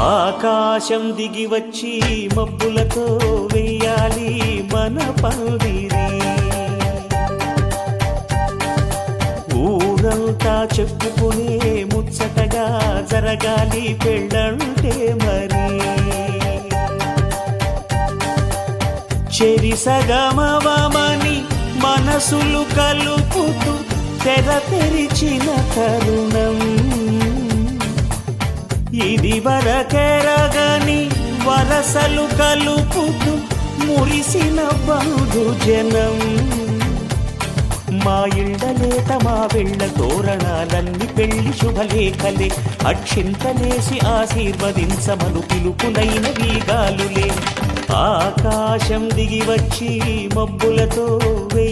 ఆకాశం దిగి వచ్చి మబ్బులతో వెయ్యాలి మన పందిరి. ఊరంతా చెప్పుకునే ముచ్చటగా జరగాలి పెళ్ళంటే మరి. చెరిసగమవమని మనసులు కలుపుతూ తెర తెరిచిన తరుణం. ఇది వరకెరగని వరసలు కలుపుతూ మురిసిన బంధుజనం. మా ఇళ్ళలేత మా వెళ్ళ తోరణాలన్నీ పెళ్లి శుభలేఖలే. అక్షింతలేసి ఆశీర్వదించమను పిలుపులైన వీగాలులే. ఆకాశం దిగి వచ్చి మబ్బులతో